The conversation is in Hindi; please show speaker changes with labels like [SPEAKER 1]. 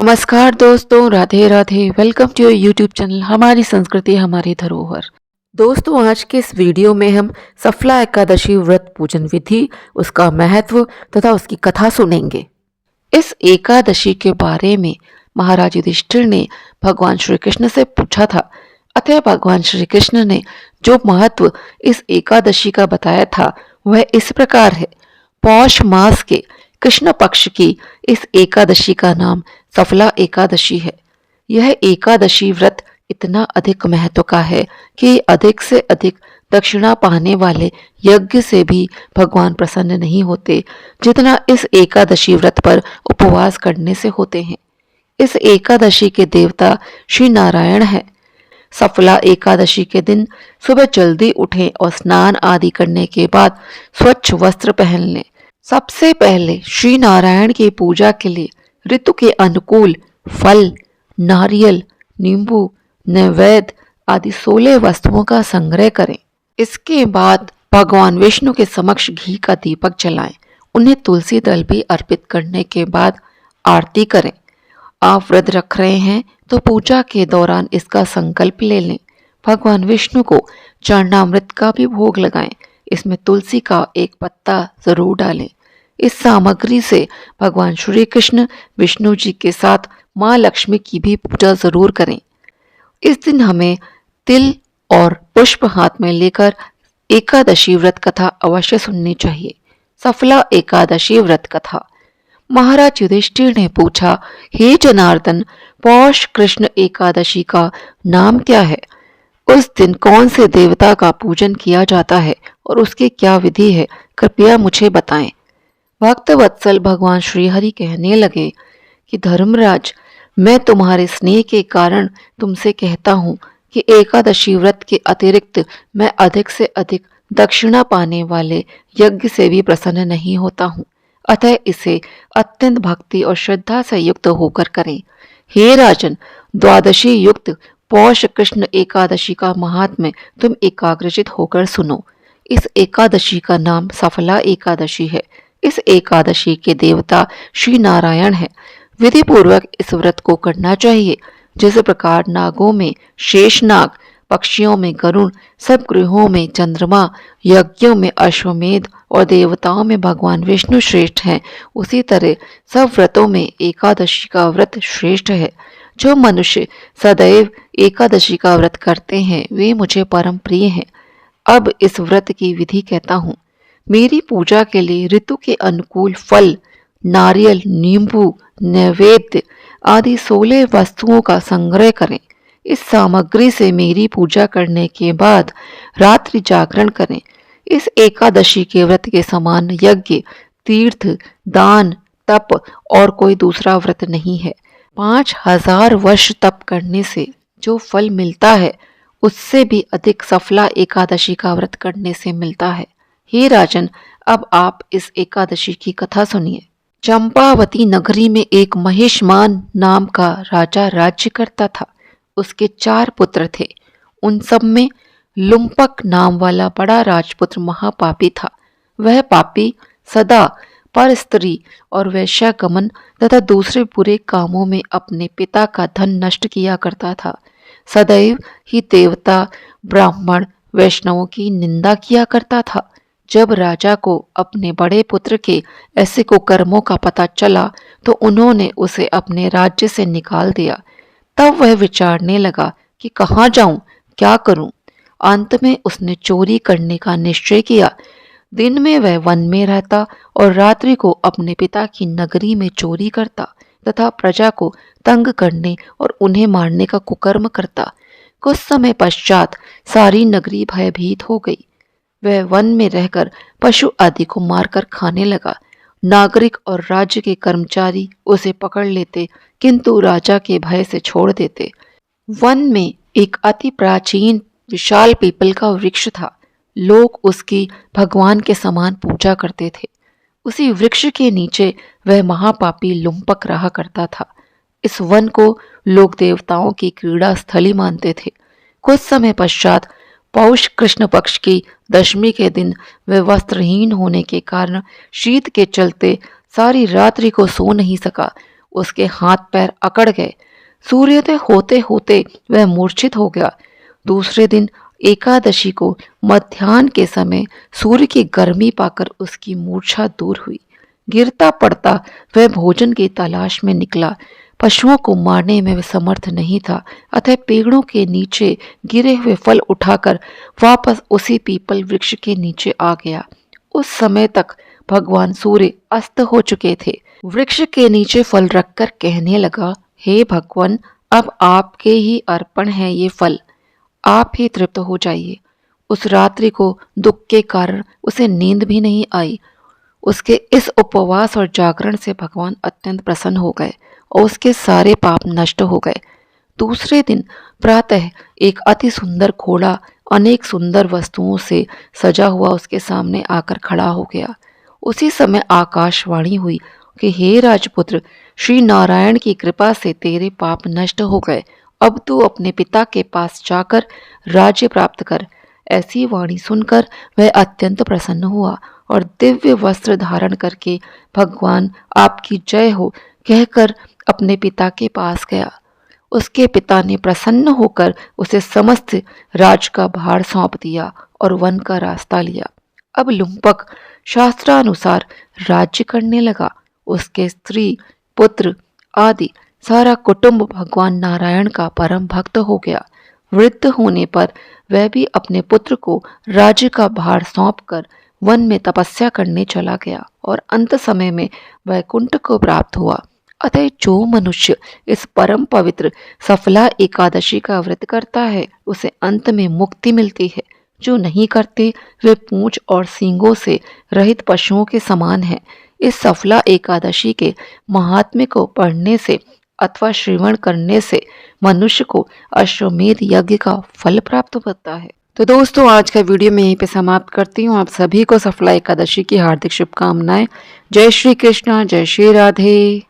[SPEAKER 1] नमस्कार दोस्तों, Radhe Radhe. Welcome to your YouTube channel हमारी संस्कृति हमारी धरोहर। दोस्तों, आज के इस वीडियो में हम सफला एकादशी व्रत पूजन विधि, उसका महत्व तथा उसकी कथा सुनेंगे। इस एकादशी के बारे में महाराज युधिष्ठिर ने भगवान श्री कृष्ण से पूछा था। अतः भगवान श्री कृष्ण ने जो महत्व इस एकादशी का बताया था वह इस प्रकार है। पौष मास के कृष्ण पक्ष की इस एकादशी का नाम सफला एकादशी है। यह एकादशी व्रत इतना अधिक महत्व का है कि अधिक से अधिक दक्षिणा पाने वाले यज्ञ से भी भगवान प्रसन्न नहीं होते जितना इस एकादशी व्रत पर उपवास करने से होते हैं। इस एकादशी के देवता श्री नारायण है। सफला एकादशी के दिन सुबह जल्दी उठें और स्नान आदि करने के बाद स्वच्छ वस्त्र पहन लें। सबसे पहले श्री नारायण की पूजा के लिए ऋतु के अनुकूल फल, नारियल, नींबू, नैवेद्य आदि 16 वस्तुओं का संग्रह करें। इसके बाद भगवान विष्णु के समक्ष घी का दीपक जलाएं। उन्हें तुलसी दल भी अर्पित करने के बाद आरती करें। आप व्रत रख रहे हैं तो पूजा के दौरान इसका संकल्प ले लें। भगवान विष्णु को चरणामृत का भी भोग लगाएं। इसमें तुलसी का एक पत्ता जरूर डालें। इस सामग्री से भगवान श्री कृष्ण विष्णु जी के साथ माँ लक्ष्मी की भी पूजा जरूर करें। इस दिन हमें तिल और पुष्प हाथ में लेकर एकादशी व्रत कथा अवश्य सुननी चाहिए। सफला एकादशी व्रत कथा। महाराज युधिष्ठिर ने पूछा, हे जनार्दन, पौष कृष्ण एकादशी का नाम क्या है? उस दिन कौन से देवता का पूजन किया जाता है और उसकी क्या विधि है? कृपया मुझे बताएं। भक्त वत्सल भगवान श्रीहरि कहने लगे कि धर्मराज, मैं तुम्हारे स्नेह के कारण तुमसे कहता हूँ कि एकादशी व्रत के अतिरिक्त मैं अधिक से अधिक दक्षिणा पाने वाले यज्ञ से भी प्रसन्न नहीं होता हूँ। अतः इसे अत्यंत भक्ति और श्रद्धा से युक्त होकर करें। हे राजन, द्वादशी युक्त पौष कृष्ण एकादशी का महात्म्य तुम एकाग्रचित होकर सुनो। इस एकादशी का नाम सफला एकादशी है। इस एकादशी के देवता श्री नारायण है। विधि पूर्वक इस व्रत को करना चाहिए। जिस प्रकार नागों में शेषनाग, पक्षियों में गरुण, सब ग्रहों में चंद्रमा, यज्ञों में अश्वमेध और देवताओं में भगवान विष्णु श्रेष्ठ हैं, उसी तरह सब व्रतों में एकादशी का व्रत श्रेष्ठ है। जो मनुष्य सदैव एकादशी का व्रत करते हैं वे मुझे परम प्रिय हैं। अब इस व्रत की विधि कहता हूँ। मेरी पूजा के लिए ऋतु के अनुकूल फल, नारियल, नींबू, नैवेद्य आदि 16 वस्तुओं का संग्रह करें। इस सामग्री से मेरी पूजा करने के बाद रात्रि जागरण करें। इस एकादशी के व्रत के समान यज्ञ, तीर्थ, दान, तप और कोई दूसरा व्रत नहीं है। 5000 वर्ष तप करने से जो फल मिलता है उससे भी अधिक सफला एकादशी का व्रत करने से मिलता है। हे राजन, अब आप इस एकादशी की कथा सुनिए। चंपावती नगरी में एक महिष्मान नाम का राजा राज्य करता था। उसके 4 पुत्र थे। उन सब में लुम्पक नाम वाला बड़ा राजपुत्र महापापी था। वह पापी सदा पर स्त्री और वैश्यागमन तथा दूसरे बुरे कामों में अपने पिता का धन नष्ट किया करता था। सदैव ही देवता, ब्राह्मण, वैष्णवों की निंदा किया करता था। जब राजा को अपने बड़े पुत्र के ऐसे कुकर्मों का पता चला तो उन्होंने उसे अपने राज्य से निकाल दिया। तब वह विचारने लगा कि कहाँ जाऊं, क्या करूं। अंत में उसने चोरी करने का निश्चय किया। दिन में वह वन में रहता और रात्रि को अपने पिता की नगरी में चोरी करता तथा प्रजा को तंग करने और उन्हें मारने का कुकर्म करता। कुछ समय पश्चात सारी नगरी भयभीत हो गई। वह वन में रहकर पशु आदि को मारकर खाने लगा। नागरिक और राज्य के कर्मचारी उसे पकड़ लेते किंतु राजा के भय से छोड़ देते। वन में एक अति प्राचीन विशाल पीपल का वृक्ष था। लोग उसकी भगवान के समान पूजा करते थे। उसी वृक्ष के नीचे वह महापापी लुम्पक रहा करता था। इस वन को लोग देवताओं की क्रीड़ा स्थली मानते थे। कुछ समय पश्चात पौष कृष्ण पक्ष की दशमी के दिन वह वस्त्रहीन होने के कारण शीत के चलते सारी रात्रि को सो नहीं सका। उसके हाथ पैर अकड़ गए। सूर्योदय होते होते वह मूर्छित हो गया। दूसरे दिन एकादशी को मध्याह्न के समय सूर्य की गर्मी पाकर उसकी मूर्छा दूर हुई। गिरता पड़ता वह भोजन की तलाश में निकला। पशुओं को मारने में वह समर्थ नहीं था, अतः पेड़ों के नीचे गिरे हुए फल उठाकर वापस उसी पीपल वृक्ष के नीचे आ गया। उस समय तक भगवान सूर्य अस्त हो चुके थे। वृक्ष के नीचे फल रखकर कहने लगा, हे भगवान, अब आपके ही अर्पण है ये फल, आप ही तृप्त हो जाइए। उस रात्रि को दुख के कारण उसे नींद भी नहीं आई। उसके इस उपवास और जागरण से भगवान अत्यंत प्रसन्न हो गए और उसके सारे पाप नष्ट हो गए। दूसरे दिन प्रातः एक अति सुंदर घोड़ा अनेक सुंदर वस्तुओं से सजा हुआ उसके सामने आकर खड़ा हो गया। उसी समय आकाशवाणी हुई कि हे राजपुत्र, श्री नारायण की कृपा से तेरे पाप नष्ट हो गए। अब तू अपने पिता के पास जाकर राज्य प्राप्त कर। ऐसी वाणी सुनकर वह अत्यंत प्रसन्न हुआ और दिव्य वस्त्र धारण करके भगवान आपकी जय हो कहकर अपने पिता के पास गया। उसके पिता ने प्रसन्न होकर उसे समस्त राज का भार सौंप दिया और वन का रास्ता लिया। अब लुम्पक शास्त्रानुसार राज्य करने लगा। उसके स्त्री, पुत्र आदि सारा कुटुंब भगवान नारायण का परम भक्त हो गया। वृद्ध होने पर वह भी अपने पुत्र को राज्य का भार सौंपकर वन में तपस्या करने चला गया और अंत समय में वैकुंठ को प्राप्त हुआ। अतः जो मनुष्य इस परम पवित्र सफला एकादशी का व्रत करता है उसे अंत में मुक्ति मिलती है। जो नहीं करते वे पूंछ और सींगों से रहित पशुओं के समान है। इस सफला एकादशी के महात्म्य को पढ़ने से अथवा श्रवण करने से मनुष्य को अश्वमेध यज्ञ का फल प्राप्त होता है। तो दोस्तों, आज का वीडियो मैं यहीं पे समाप्त करती हूँ। आप सभी को सफला एकादशी की हार्दिक शुभकामनाएं। जय श्री कृष्णा, जय श्री राधे।